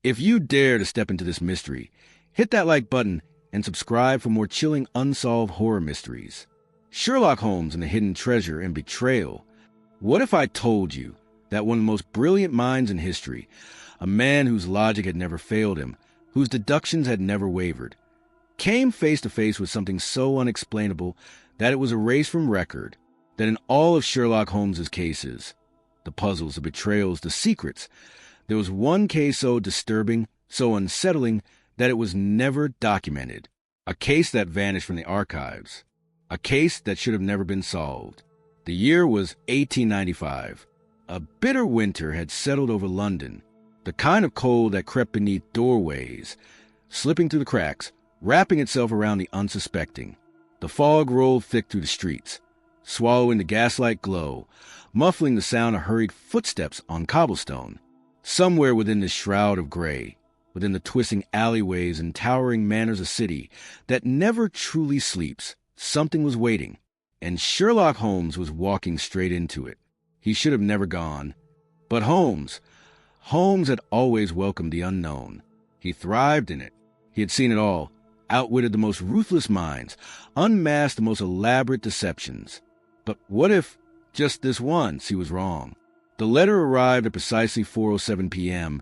If you dare to step into this mystery, hit that like button and subscribe for more chilling unsolved horror mysteries. Sherlock Holmes and the Hidden Treasure and Betrayal. What if I told you that one of the most brilliant minds in history, a man whose logic had never failed him, whose deductions had never wavered, came face to face with something so unexplainable that it was erased from record, that in all of Sherlock Holmes's cases, the puzzles, the betrayals, the secrets, there was one case so disturbing, so unsettling, that it was never documented. A case that vanished from the archives. A case that should have never been solved. The year was 1895. A bitter winter had settled over London, the kind of cold that crept beneath doorways, slipping through the cracks, wrapping itself around the unsuspecting. The fog rolled thick through the streets, swallowing the gaslight glow, muffling the sound of hurried footsteps on cobblestone. Somewhere within this shroud of gray, within the twisting alleyways and towering manors of city that never truly sleeps, something was waiting, and Sherlock Holmes was walking straight into it. He should have never gone. But Holmes had always welcomed the unknown. He thrived in it. He had seen it all, outwitted the most ruthless minds, unmasked the most elaborate deceptions. But what if, just this once, he was wrong? The letter arrived at precisely 4:07 p.m.,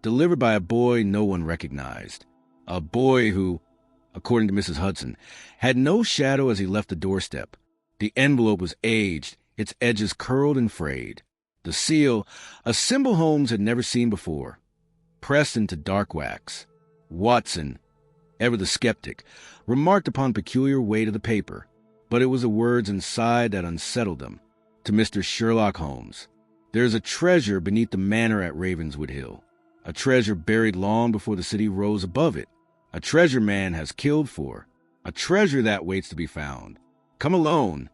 delivered by a boy no one recognized. A boy who, according to Mrs. Hudson, had no shadow as he left the doorstep. The envelope was aged, its edges curled and frayed. The seal, a symbol Holmes had never seen before, pressed into dark wax. Watson, ever the skeptic, remarked upon peculiar weight of the paper, but it was the words inside that unsettled them. To Mr. Sherlock Holmes, there is a treasure beneath the manor at Ravenswood Hill, a treasure buried long before the city rose above it, a treasure man has killed for, a treasure that waits to be found. Come alone.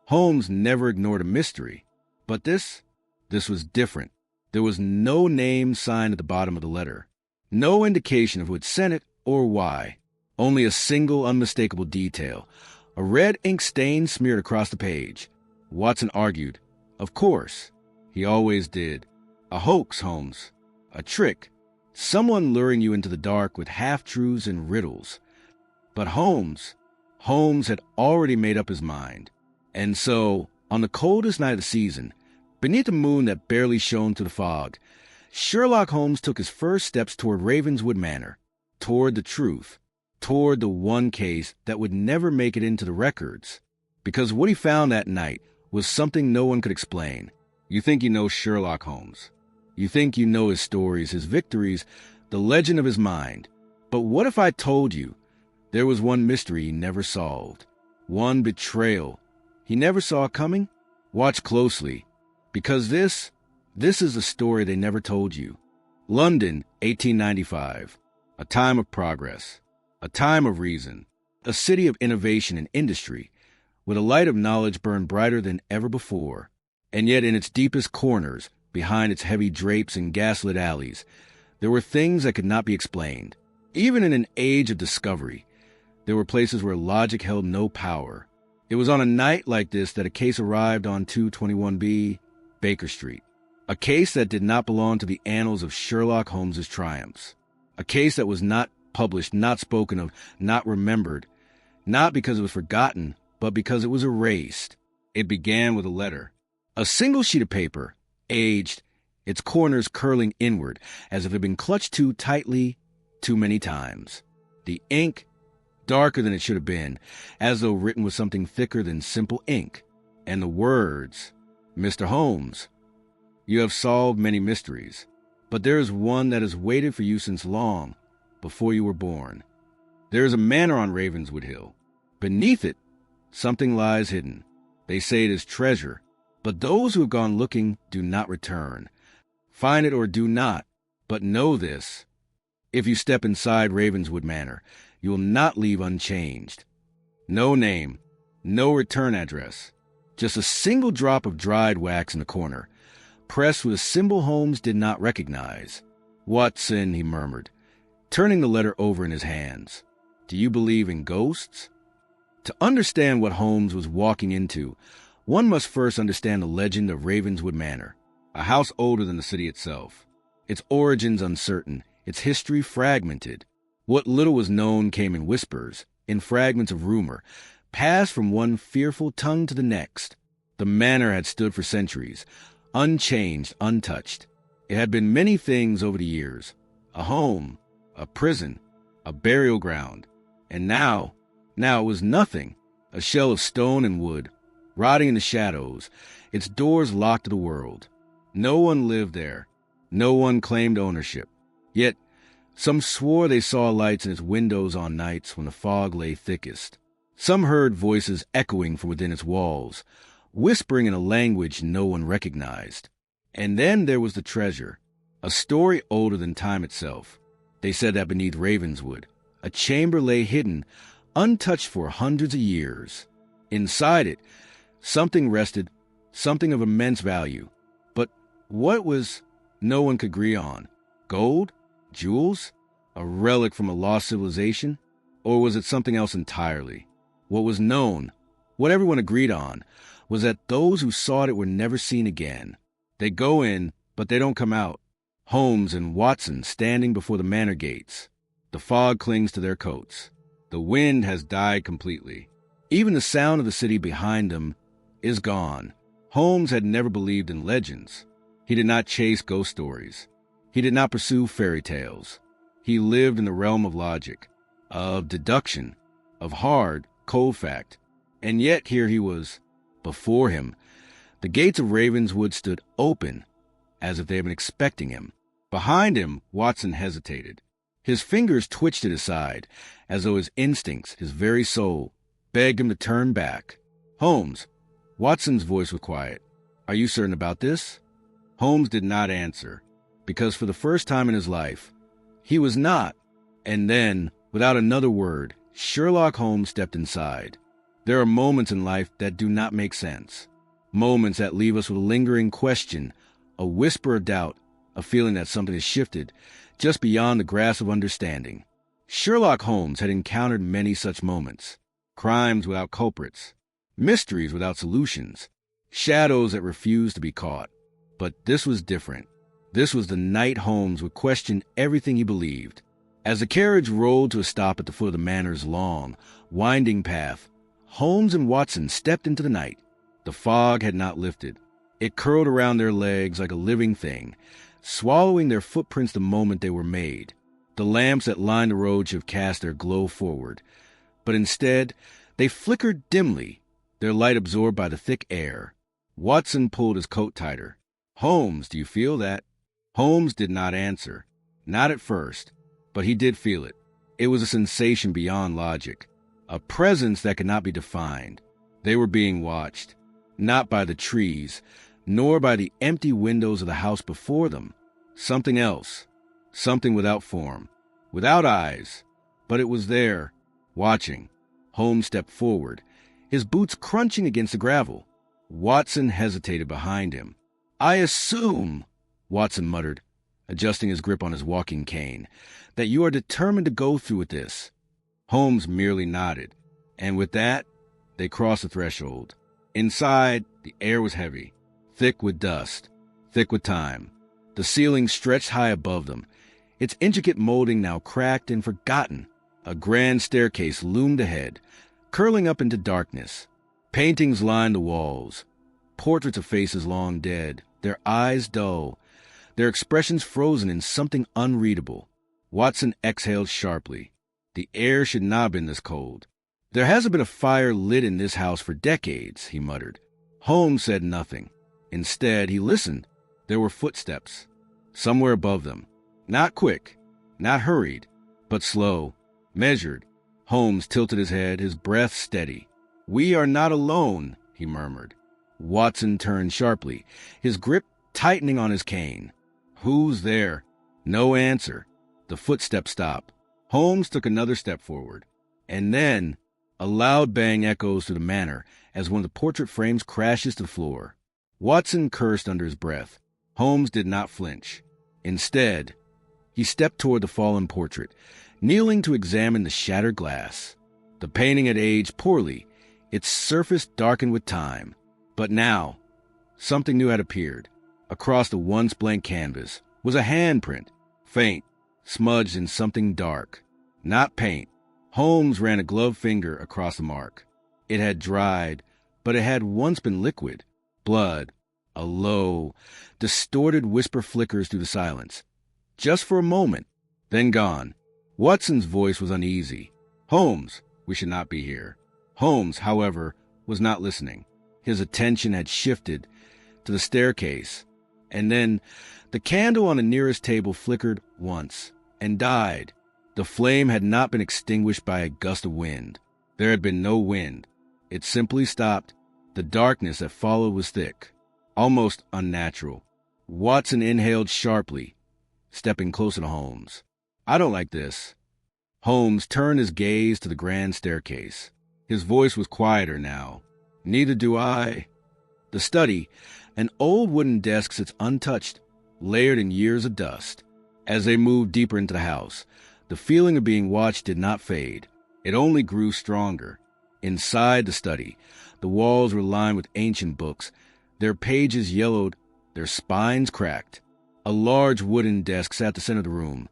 Holmes never ignored a mystery, but this was different. There was no name signed at the bottom of the letter, no indication of who had sent it or why, only a single unmistakable detail, a red ink stain smeared across the page. Watson argued, of course. He always did. A hoax, Holmes. A trick. Someone luring you into the dark with half-truths and riddles. But Holmes had already made up his mind. And so, on the coldest night of the season, beneath a moon that barely shone through the fog, Sherlock Holmes took his first steps toward Ravenswood Manor, toward the truth, toward the one case that would never make it into the records. Because what he found that night was something no one could explain. You think you know Sherlock Holmes. You think you know his stories, his victories, the legend of his mind. But what if I told you there was one mystery he never solved, one betrayal he never saw coming? Watch closely, because this is a story they never told you. London, 1895. A time of progress, a time of reason, a city of innovation and industry, where the light of knowledge burned brighter than ever before. And yet in its deepest corners, behind its heavy drapes and gaslit alleys, there were things that could not be explained. Even in an age of discovery, there were places where logic held no power. It was on a night like this that a case arrived on 221B Baker Street. A case that did not belong to the annals of Sherlock Holmes's triumphs. A case that was not published, not spoken of, not remembered, not because it was forgotten, but because it was erased. It began with a letter. A single sheet of paper, aged, its corners curling inward as if it had been clutched too tightly too many times. The ink, darker than it should have been, as though written with something thicker than simple ink. And the words, Mr. Holmes, you have solved many mysteries, but there is one that has waited for you since long before you were born. There is a manor on Ravenswood Hill. Beneath it, something lies hidden. They say it is treasure, but those who have gone looking do not return. Find it or do not, but know this. If you step inside Ravenswood Manor, you will not leave unchanged. No name, no return address, just a single drop of dried wax in the corner, pressed with a symbol Holmes did not recognize. Watson, he murmured, turning the letter over in his hands. Do you believe in ghosts? To understand what Holmes was walking into, one must first understand the legend of Ravenswood Manor, a house older than the city itself, its origins uncertain, its history fragmented. What little was known came in whispers, in fragments of rumor, passed from one fearful tongue to the next. The manor had stood for centuries, unchanged, untouched. It had been many things over the years: a home, a prison, a burial ground. And now it was nothing, a shell of stone and wood, rotting in the shadows, its doors locked to the world. No one lived there. No one claimed ownership. Yet some swore they saw lights in its windows on nights when the fog lay thickest. Some heard voices echoing from within its walls, whispering in a language no one recognized. And then there was the treasure, a story older than time itself. They said that beneath Ravenswood, a chamber lay hidden, untouched for hundreds of years. Inside it, something rested, something of immense value. But what was, no one could agree on. Gold? Jewels? A relic from a lost civilization? Or was it something else entirely? What was known, what everyone agreed on, was that those who sought it were never seen again. They go in, but they don't come out. Holmes and Watson standing before the manor gates. The fog clings to their coats. The wind has died completely. Even the sound of the city behind them is gone. Holmes had never believed in legends. He did not chase ghost stories. He did not pursue fairy tales. He lived in the realm of logic, of deduction, of hard, cold fact. And yet here he was. Before him, the gates of Ravenswood stood open, as if they had been expecting him. Behind him, Watson hesitated. His fingers twitched at his side, as though his instincts, his very soul, begged him to turn back. Holmes. Watson's voice was quiet. Are you certain about this? Holmes did not answer, because for the first time in his life, he was not. And then, without another word, Sherlock Holmes stepped inside. There are moments in life that do not make sense. Moments that leave us with a lingering question, a whisper of doubt, a feeling that something has shifted just beyond the grasp of understanding. Sherlock Holmes had encountered many such moments. Crimes without culprits, mysteries without solutions, shadows that refused to be caught. But this was different. This was the night Holmes would question everything he believed. As the carriage rolled to a stop at the foot of the manor's long, winding path, Holmes and Watson stepped into the night. The fog had not lifted. It curled around their legs like a living thing, swallowing their footprints the moment they were made. The lamps that lined the road should have cast their glow forward, but instead they flickered dimly, their light absorbed by the thick air. Watson pulled his coat tighter. Holmes, do you feel that? Holmes did not answer. Not at first, but he did feel it. It was a sensation beyond logic, a presence that could not be defined. They were being watched, not by the trees, nor by the empty windows of the house before them. Something else, something without form, without eyes, but it was there, watching. Holmes stepped forward, his boots crunching against the gravel. Watson hesitated behind him. I assume, Watson muttered, adjusting his grip on his walking cane, that you are determined to go through with this. Holmes merely nodded, and with that, they crossed the threshold. Inside, the air was heavy, thick with dust, thick with time. The ceiling stretched high above them, its intricate molding now cracked and forgotten. A grand staircase loomed ahead, curling up into darkness. Paintings lined the walls, portraits of faces long dead, their eyes dull, their expressions frozen in something unreadable. Watson exhaled sharply. The air should not have been this cold. There hasn't been a fire lit in this house for decades, he muttered. Holmes said nothing. Instead, he listened. There were footsteps, somewhere above them. Not quick, not hurried, but slow, measured. Holmes tilted his head, his breath steady. We are not alone, he murmured. Watson turned sharply, his grip tightening on his cane. Who's there? No answer. The footsteps stopped. Holmes took another step forward. And then a loud bang echoes through the manor as one of the portrait frames crashes to the floor. Watson cursed under his breath. Holmes did not flinch. Instead, he stepped toward the fallen portrait, kneeling to examine the shattered glass. The painting had aged poorly, its surface darkened with time. But now, something new had appeared. Across the once blank canvas was a handprint, faint, smudged in something dark. Not paint. Holmes ran a gloved finger across the mark. It had dried, but it had once been liquid. Blood. A low, distorted whisper flickers through the silence. Just for a moment, then gone. Watson's voice was uneasy. Holmes, we should not be here. Holmes, however, was not listening. His attention had shifted to the staircase, and then the candle on the nearest table flickered once and died. The flame had not been extinguished by a gust of wind. There had been no wind. It simply stopped. The darkness that followed was thick, almost unnatural. Watson inhaled sharply, stepping closer to Holmes. I don't like this. Holmes turned his gaze to the grand staircase. His voice was quieter now. Neither do I. The study, an old wooden desk, sits untouched, layered in years of dust. As they moved deeper into the house, the feeling of being watched did not fade. It only grew stronger. Inside the study, the walls were lined with ancient books, their pages yellowed, their spines cracked. A large wooden desk sat at the center of the room,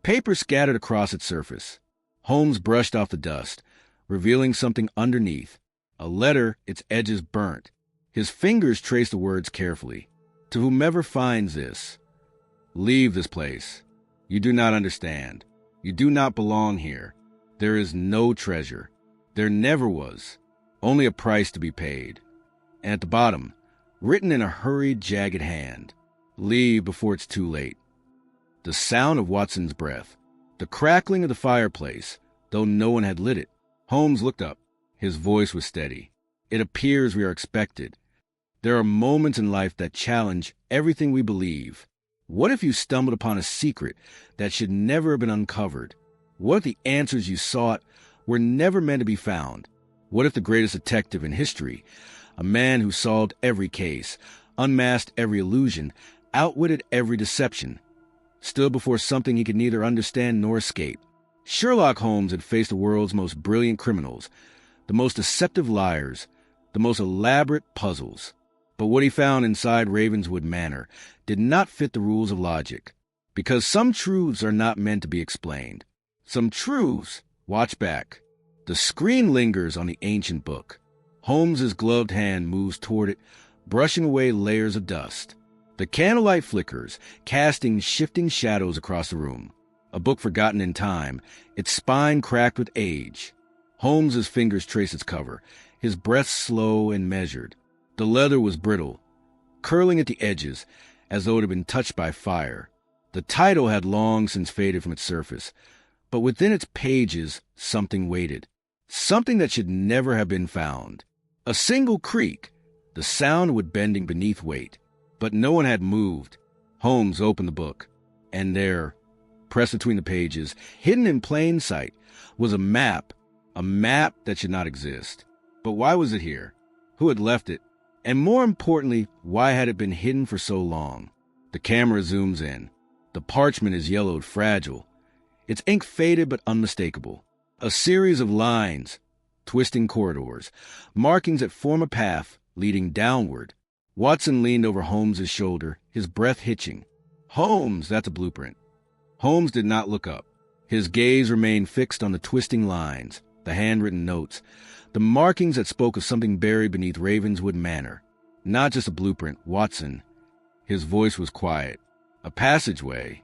paper scattered across its surface. Holmes brushed off the dust, revealing something underneath, a letter, its edges burnt. His fingers traced the words carefully. To whomever finds this, leave this place. You do not understand. You do not belong here. There is no treasure. There never was. Only a price to be paid. And at the bottom, written in a hurried, jagged hand, leave before it's too late. The sound of Watson's breath, the crackling of the fireplace, though no one had lit it. Holmes looked up. His voice was steady. It appears we are expected. There are moments in life that challenge everything we believe. What if you stumbled upon a secret that should never have been uncovered? What if the answers you sought were never meant to be found? What if the greatest detective in history, a man who solved every case, unmasked every illusion, outwitted every deception, stood before something he could neither understand nor escape? Sherlock Holmes had faced the world's most brilliant criminals, the most deceptive liars, the most elaborate puzzles. But what he found inside Ravenswood Manor did not fit the rules of logic, because some truths are not meant to be explained. Some truths, watch back. The screen lingers on the ancient book. Holmes's gloved hand moves toward it, brushing away layers of dust. The candlelight flickers, casting shifting shadows across the room. A book forgotten in time, its spine cracked with age. Holmes's fingers trace its cover, his breath slow and measured. The leather was brittle, curling at the edges, as though it had been touched by fire. The title had long since faded from its surface, but within its pages something waited, something that should never have been found. A single creak, the sound would bending beneath weight, but no one had moved. Holmes opened the book, and there, pressed between the pages, hidden in plain sight, was a map that should not exist. But why was it here? Who had left it? And more importantly, why had it been hidden for so long? The camera zooms in. The parchment is yellowed, fragile. Its ink faded but unmistakable. A series of lines, twisting corridors, markings that form a path leading downward. Watson leaned over Holmes's shoulder, his breath hitching. Holmes, that's a blueprint. Holmes did not look up. His gaze remained fixed on the twisting lines, the handwritten notes, the markings that spoke of something buried beneath Ravenswood Manor. Not just a blueprint, Watson. His voice was quiet. A passageway.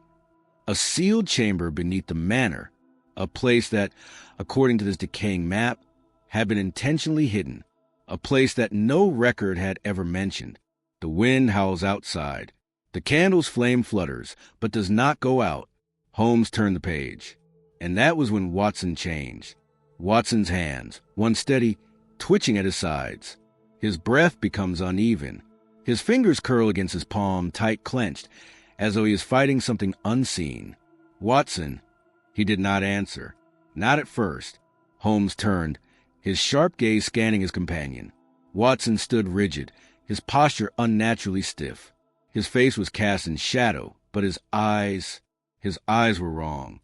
A sealed chamber beneath the manor. A place that, according to this decaying map, had been intentionally hidden. A place that no record had ever mentioned. The wind howls outside. The candle's flame flutters, but does not go out. Holmes turned the page. And that was when Watson changed. Watson's hands, one steady, twitching at his sides. His breath becomes uneven. His fingers curl against his palm, tight clenched, as though he is fighting something unseen. Watson. He did not answer. Not at first. Holmes turned, his sharp gaze scanning his companion. Watson stood rigid, his posture unnaturally stiff. His face was cast in shadow, but his eyes were wrong.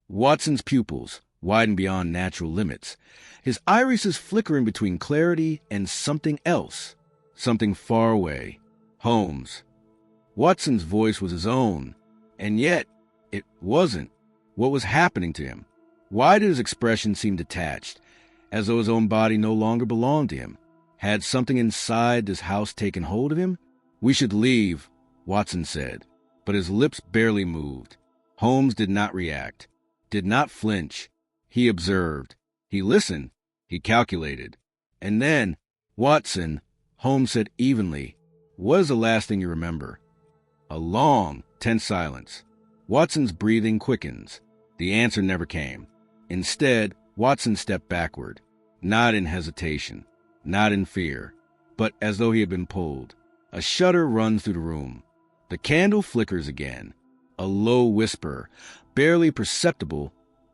Watson's pupils widened beyond natural limits, his irises flickering between clarity and something else, something far away. Holmes. Watson's voice was his own, and yet It wasn't. What was happening to him? Why did his expression seem detached, as though his own body no longer belonged to him? Had something inside this house taken hold of him? "We should leave," Watson said, but his lips barely moved. Holmes did not react, did not flinch. He observed. He listened. He calculated. And then, "Watson," Holmes said evenly, "what is the last thing you remember?" A long, tense silence. Watson's breathing quickens. The answer never came. Instead, Watson stepped backward, not in hesitation, not in fear, but as though he had been pulled. A shudder runs through the room. The candle flickers again. A low whisper, barely perceptible,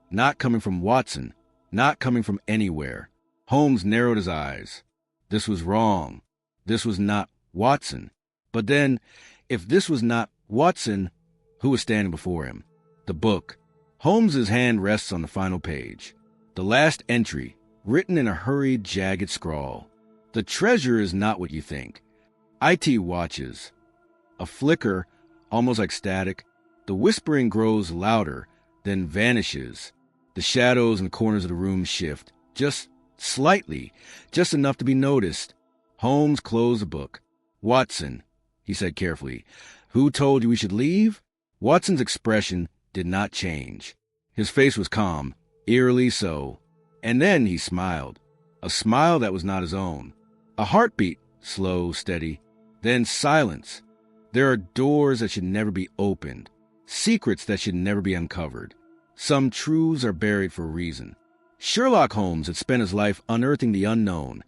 not coming from Watson, not coming from anywhere. Holmes narrowed his eyes. This was wrong. This was not Watson. But then, if this was not Watson, who was standing before him? The book. Holmes's hand rests on the final page. The last entry, written in a hurried, jagged scrawl. "The treasure is not what you think. IT watches." A flicker, almost like static. The whispering grows louder, then vanishes. The shadows in the corners of the room shift, just slightly, just enough to be noticed. Holmes closed the book. "Watson," he said carefully, "who told you we should leave?" Watson's expression did not change. His face was calm, eerily so. And then he smiled, a smile that was not his own. A heartbeat, slow, steady. Then silence. There are doors that should never be opened, secrets that should never be uncovered. Some truths are buried for a reason. Sherlock Holmes had spent his life unearthing the unknown,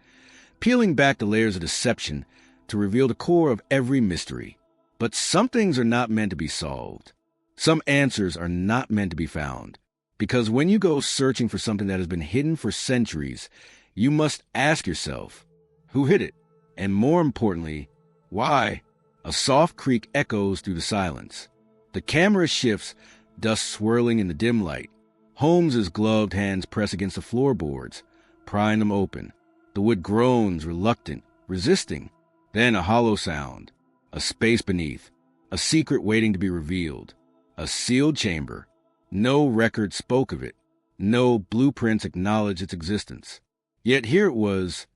peeling back the layers of deception to reveal the core of every mystery. But some things are not meant to be solved. Some answers are not meant to be found. Because when you go searching for something that has been hidden for centuries, you must ask yourself, who hid it? And more importantly, why? A soft creak echoes through the silence. The camera shifts, dust swirling in the dim light. Holmes's gloved hands press against the floorboards, prying them open. The wood groans, reluctant, resisting. Then a hollow sound. A space beneath. A secret waiting to be revealed. A sealed chamber. No record spoke of it. No blueprints acknowledged its existence. Yet here it was,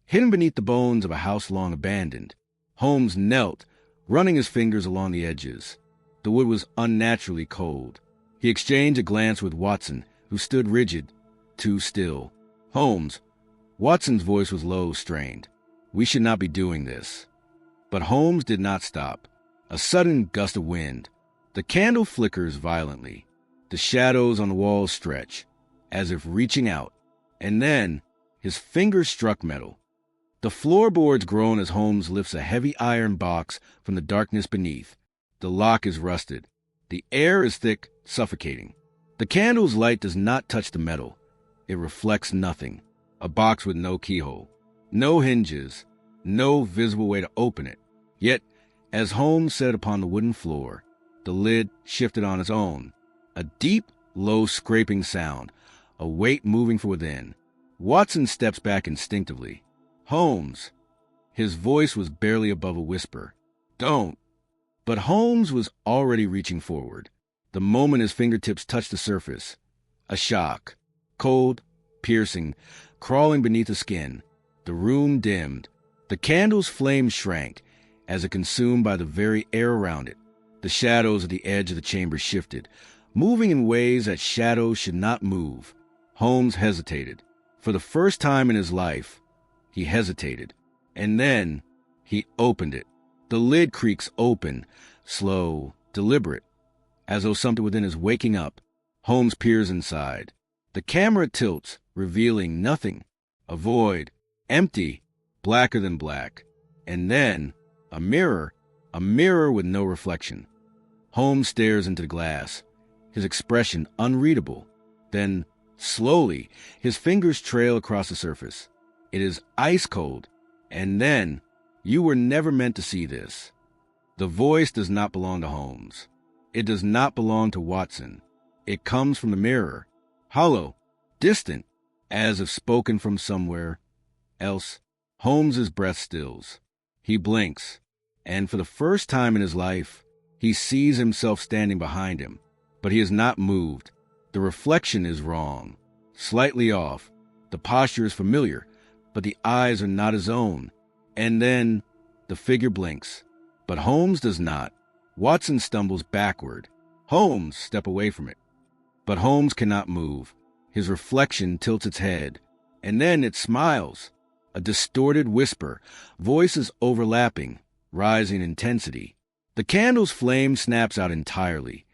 hidden beneath the bones of a house long abandoned. Holmes knelt, running his fingers along the edges. The wood was unnaturally cold. He exchanged a glance with Watson, who stood rigid, too still. "Holmes," Watson's voice was low, strained. "We should not be doing this." But Holmes did not stop. A sudden gust of wind. The candle flickers violently. The shadows on the walls stretch, as if reaching out. And then, his fingers struck metal. The floorboards groan as Holmes lifts a heavy iron box from the darkness beneath. The lock is rusted. The air is thick, suffocating. The candle's light does not touch the metal. It reflects nothing. A box with no keyhole. No hinges. No visible way to open it. Yet, as Holmes set upon the wooden floor, the lid shifted on its own. A deep, low scraping sound. A weight moving from within. Watson steps back instinctively. "Holmes." His voice was barely above a whisper. "Don't." But Holmes was already reaching forward. The moment his fingertips touched the surface. A shock. Cold, piercing, crawling beneath the skin. The room dimmed. The candle's flame shrank, as if consumed by the very air around it. The shadows at the edge of the chamber shifted, moving in ways that shadows should not move. Holmes hesitated. For the first time in his life, he hesitated. And then, he opened it. The lid creaks open, slow, deliberate, as though something within is waking up. Holmes peers inside. The camera tilts, revealing nothing. A void, empty, blacker than black. And then, a mirror with no reflection. Holmes stares into the glass, his expression unreadable. Then, slowly, his fingers trail across the surface. It is ice cold. And then, "You were never meant to see this." The voice does not belong to Holmes. It does not belong to Watson. It comes from the mirror, hollow, distant, as if spoken from somewhere else. Holmes's breath stills. He blinks, and for the first time in his life, he sees himself standing behind him. but he is not moved. The reflection is wrong, slightly off. The posture is familiar, but the eyes are not his own. And then the figure blinks, but Holmes does not. Watson stumbles backward. Holmes step away from it. But Holmes cannot move. His reflection tilts its head, and then it smiles. A distorted whisper, voices overlapping, rising in intensity. The candle's flame snaps out entirely,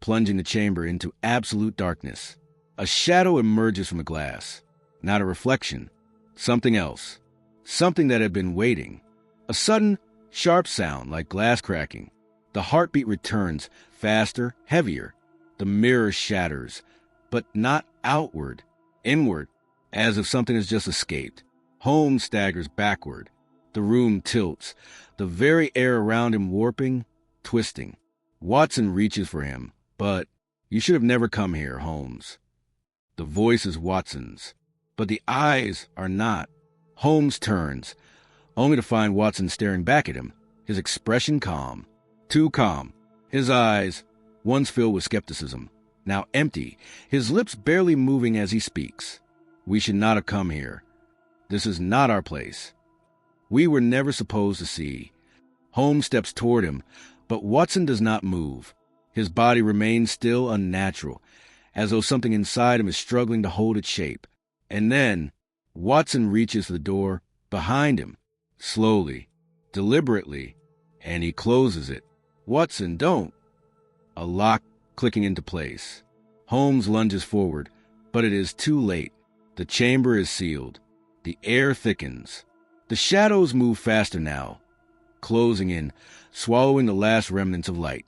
plunging the chamber into absolute darkness. A shadow emerges from the glass. Not a reflection. Something else. Something that had been waiting. A sudden, sharp sound like glass cracking. The heartbeat returns, faster, heavier. The mirror shatters, but not outward, inward, as if something has just escaped. Holmes staggers backward. The room tilts, the very air around him warping, twisting. Watson reaches for him, but "You should have never come here, Holmes." The voice is Watson's, but the eyes are not. Holmes turns, only to find Watson staring back at him, his expression calm. Too calm. His eyes, once filled with skepticism, now empty, his lips barely moving as he speaks. "We should not have come here. This is not our place. We were never supposed to see." Holmes steps toward him, but Watson does not move. His body remains still, unnatural, as though something inside him is struggling to hold its shape. And then Watson reaches for the door behind him, slowly, deliberately, and he closes it. "Watson, don't." A lock clicking into place. Holmes lunges forward, but it is too late. The chamber is sealed. The air thickens. The shadows move faster now, closing in, swallowing the last remnants of light.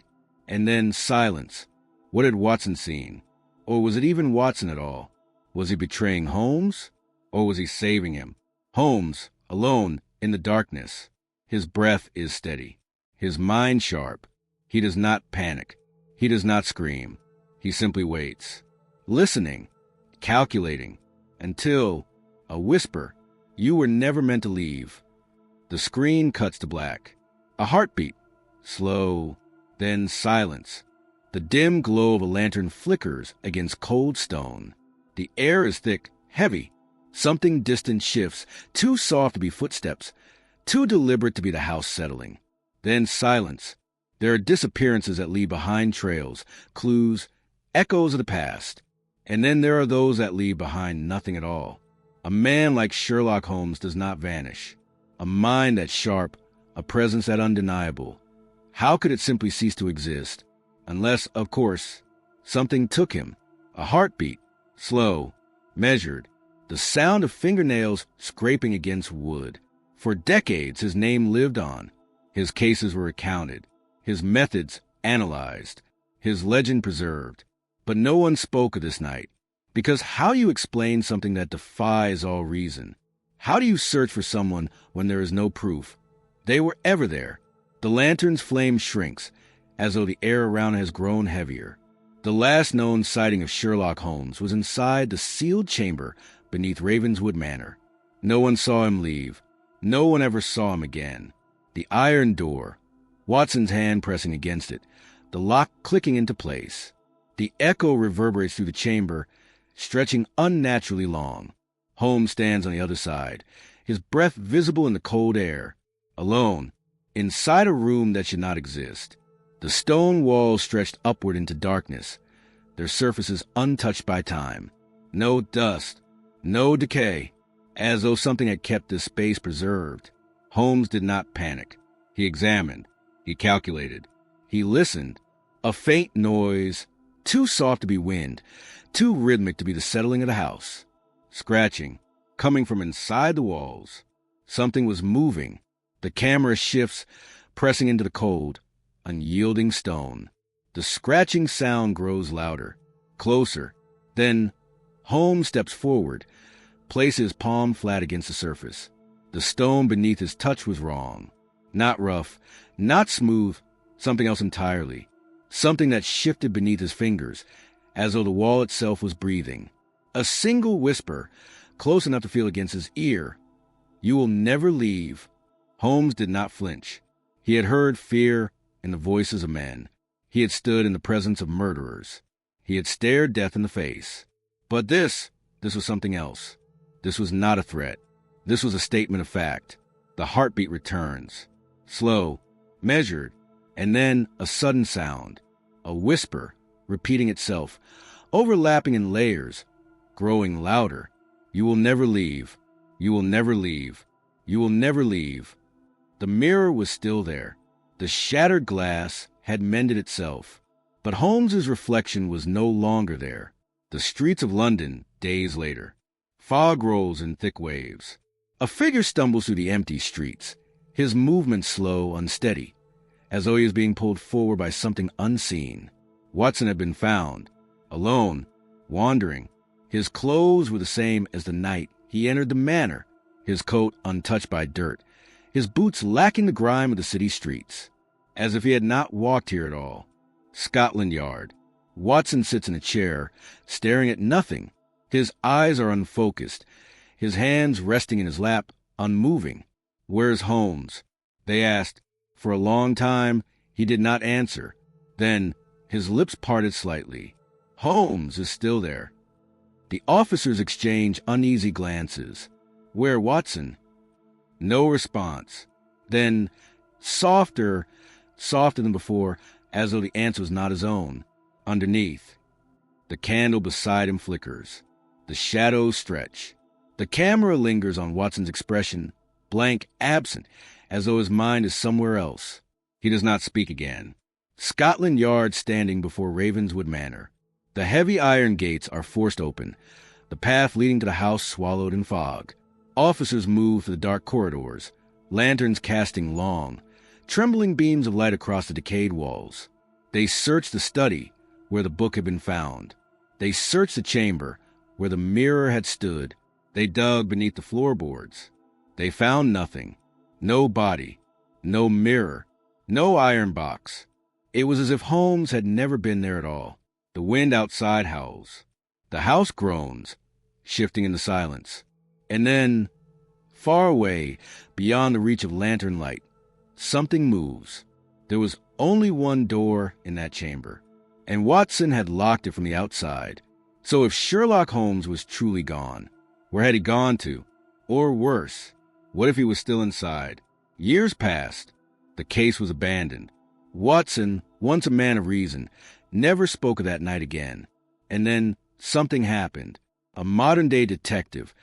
And then silence. What had Watson seen? Or was it even Watson at all? Was he betraying Holmes? Or was he saving him? Holmes, alone, in the darkness. His breath is steady. His mind sharp. He does not panic. He does not scream. He simply waits. Listening. Calculating. Until a whisper. "You were never meant to leave." The screen cuts to black. A heartbeat. Slow. Then silence. The dim glow of a lantern flickers against cold stone. The air is thick, heavy. Something distant shifts, too soft to be footsteps, too deliberate to be the house settling. Then silence. There are disappearances that leave behind trails, clues, echoes of the past. And then there are those that leave behind nothing at all. A man like Sherlock Holmes does not vanish. A mind that's sharp, a presence that undeniable. How could it simply cease to exist? Unless, of course, something took him. A heartbeat, slow, measured, the sound of fingernails scraping against wood. For decades his name lived on. His cases were recounted, his methods analyzed, his legend preserved. But no one spoke of this night. Because how do you explain something that defies all reason? How do you search for someone when there is no proof? They were ever there. The lantern's flame shrinks, as though the air around it has grown heavier. The last known sighting of Sherlock Holmes was inside the sealed chamber beneath Ravenswood Manor. No one saw him leave. No one ever saw him again. The iron door, Watson's hand pressing against it, the lock clicking into place. The echo reverberates through the chamber, stretching unnaturally long. Holmes stands on the other side, his breath visible in the cold air, alone, inside a room that should not exist. The stone walls stretched upward into darkness, their surfaces untouched by time. No dust, no decay, as though something had kept this space preserved. Holmes did not panic. He examined. He calculated. He listened. A faint noise, too soft to be wind, too rhythmic to be the settling of the house. Scratching, coming from inside the walls. Something was moving. The camera shifts, pressing into the cold, unyielding stone. The scratching sound grows louder, closer. Then Holmes steps forward, places his palm flat against the surface. The stone beneath his touch was wrong. Not rough, not smooth, something else entirely. Something that shifted beneath his fingers, as though the wall itself was breathing. A single whisper, close enough to feel against his ear. "You will never leave." Holmes did not flinch. He had heard fear in the voices of men. He had stood in the presence of murderers. He had stared death in the face. But this was something else. This was not a threat. This was a statement of fact. The heartbeat returns. Slow, measured, and then a sudden sound. A whisper, repeating itself, overlapping in layers, growing louder. You will never leave. You will never leave. You will never leave. The mirror was still there. The shattered glass had mended itself. But Holmes's reflection was no longer there. The streets of London, days later. Fog rolls in thick waves. A figure stumbles through the empty streets, his movement slow, unsteady, as though he was being pulled forward by something unseen. Watson had been found, alone, wandering. His clothes were the same as the night he entered the manor, his coat untouched by dirt, his boots lacking the grime of the city streets, as if he had not walked here at all. Scotland Yard. Watson sits in a chair, staring at nothing. His eyes are unfocused, his hands resting in his lap, unmoving. "Where's Holmes?" they asked. For a long time, he did not answer. Then, his lips parted slightly. Holmes is still there. The officers exchange uneasy glances. "Where, Watson?" No response. Then, softer than before, as though the answer was not his own. Underneath. The candle beside him flickers. The shadows stretch. The camera lingers on Watson's expression, blank, absent, as though his mind is somewhere else. He does not speak again. Scotland Yard standing before Ravenswood Manor. The heavy iron gates are forced open, the path leading to the house swallowed in fog. Officers move through the dark corridors, lanterns casting long, trembling beams of light across the decayed walls. They search the study, where the book had been found. They search the chamber, where the mirror had stood. They dug beneath the floorboards. They found nothing. No body, no mirror, no iron box. It was as if Holmes had never been there at all. The wind outside howls. The house groans, shifting in the silence. And then, far away, beyond the reach of lantern light, something moves. There was only one door in that chamber, and Watson had locked it from the outside. So if Sherlock Holmes was truly gone, where had he gone to? Or worse, what if he was still inside? Years passed. The case was abandoned. Watson, once a man of reason, never spoke of that night again. And then something happened. A modern-day detective,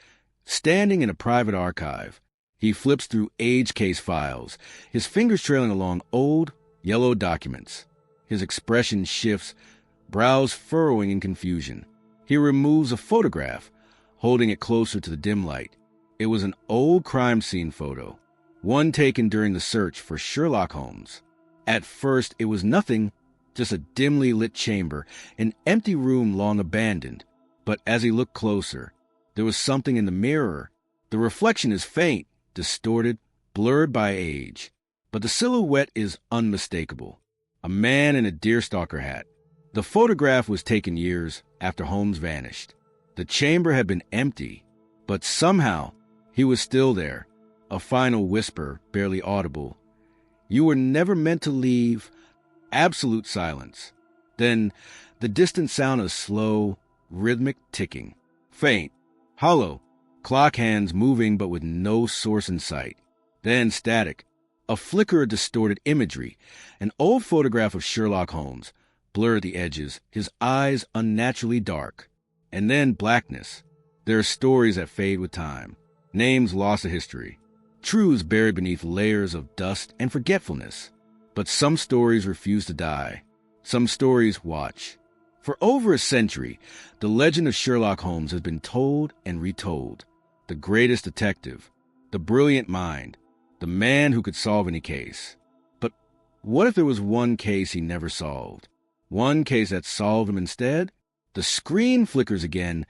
standing in a private archive. He flips through age case files, his fingers trailing along old, yellow documents. His expression shifts, brows furrowing in confusion. He removes a photograph, holding it closer to the dim light. It was an old crime scene photo, one taken during the search for Sherlock Holmes. At first, it was nothing, just a dimly lit chamber, an empty room long abandoned. But as he looked closer, there was something in the mirror. The reflection is faint, distorted, blurred by age. But the silhouette is unmistakable. A man in a deerstalker hat. The photograph was taken years after Holmes vanished. The chamber had been empty, but somehow he was still there. A final whisper, barely audible. "You were never meant to leave." Absolute silence. Then the distant sound of slow, rhythmic ticking. Faint, hollow, clock hands moving but with no source in sight. Then static. A flicker of distorted imagery. An old photograph of Sherlock Holmes, blurred at the edges, his eyes unnaturally dark. And then blackness. There are stories that fade with time. Names lost to history. Truths buried beneath layers of dust and forgetfulness. But some stories refuse to die. Some stories watch. For over a century, the legend of Sherlock Holmes has been told and retold. The greatest detective, the brilliant mind, the man who could solve any case. But what if there was one case he never solved? One case that solved him instead? The screen flickers again.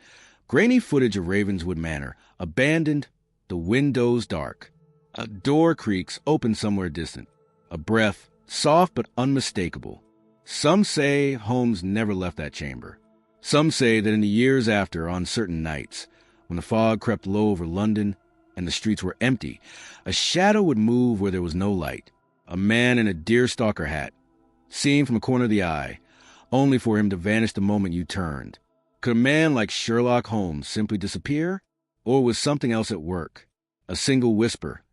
Grainy footage of Ravenswood Manor, abandoned, the windows dark. A door creaks open somewhere distant. A breath, soft but unmistakable. Some say Holmes never left that chamber. Some say that in the years after, on certain nights, when the fog crept low over London and the streets were empty, a shadow would move where there was no light. A man in a deerstalker hat, seen from the corner of the eye, only for him to vanish the moment you turned. Could a man like Sherlock Holmes simply disappear? Or was something else at work? A single whisper.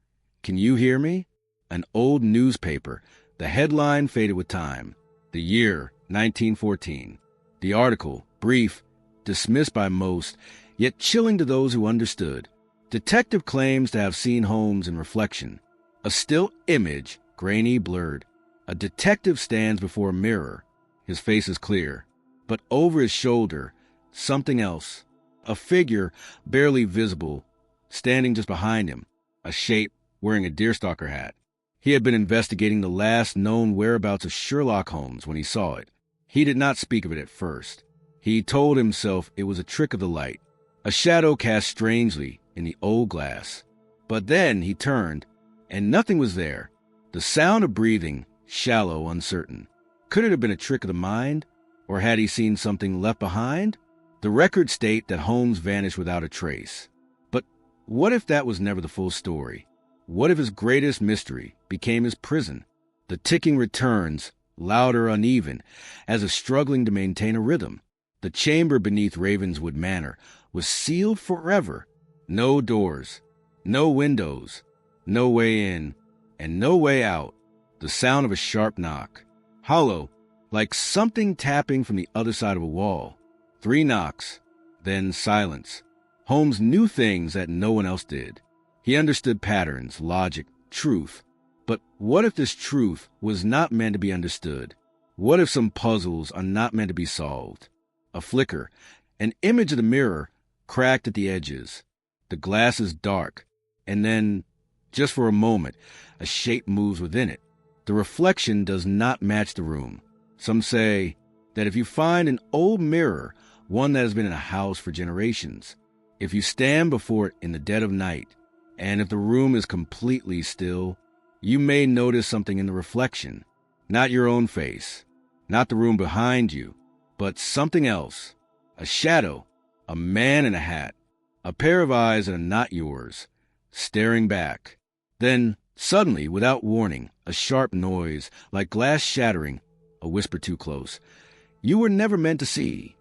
"Can you hear me?" An old newspaper. The headline faded with time. The year, 1914. The article, brief, dismissed by most, yet chilling to those who understood. Detective claims to have seen Holmes in reflection. A still image, grainy, blurred. A detective stands before a mirror. His face is clear. But over his shoulder, something else. A figure, barely visible, standing just behind him. A shape wearing a deerstalker hat. He had been investigating the last known whereabouts of Sherlock Holmes when he saw it. He did not speak of it at first. He told himself it was a trick of the light, a shadow cast strangely in the old glass. But then he turned, and nothing was there. The sound of breathing, shallow, uncertain. Could it have been a trick of the mind? Or had he seen something left behind? The records state that Holmes vanished without a trace. But what if that was never the full story? What if his greatest mystery became his prison? The ticking returns, louder, uneven, as if struggling to maintain a rhythm. The chamber beneath Ravenswood Manor was sealed forever. No doors, no windows, no way in, and no way out. The sound of a sharp knock. Hollow, like something tapping from the other side of a wall. 3 knocks, then silence. Holmes knew things that no one else did. He understood patterns, logic, truth. But what if this truth was not meant to be understood? What if some puzzles are not meant to be solved? A flicker, an image of the mirror, cracked at the edges. The glass is dark, and then, just for a moment, a shape moves within it. The reflection does not match the room. Some say that if you find an old mirror, one that has been in a house for generations, if you stand before it in the dead of night, and if the room is completely still, you may notice something in the reflection. Not your own face, not the room behind you, but something else. A shadow, a man in a hat, a pair of eyes that are not yours, staring back. Then, suddenly, without warning, a sharp noise, like glass shattering, a whisper too close. You were never meant to see.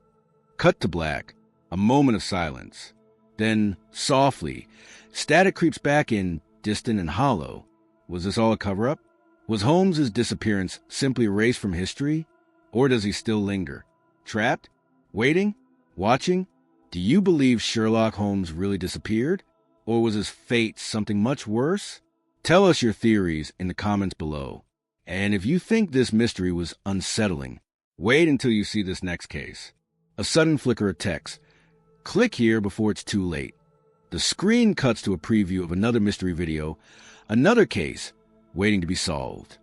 Cut to black, a moment of silence. Then, softly, static creeps back in, distant and hollow. Was this all a cover-up? Was Holmes's disappearance simply erased from history? Or does he still linger? Trapped? Waiting? Watching? Do you believe Sherlock Holmes really disappeared? Or was his fate something much worse? Tell us your theories in the comments below. And if you think this mystery was unsettling, wait until you see this next case. A sudden flicker of text. Click here before it's too late. The screen cuts to a preview of another mystery video, another case waiting to be solved.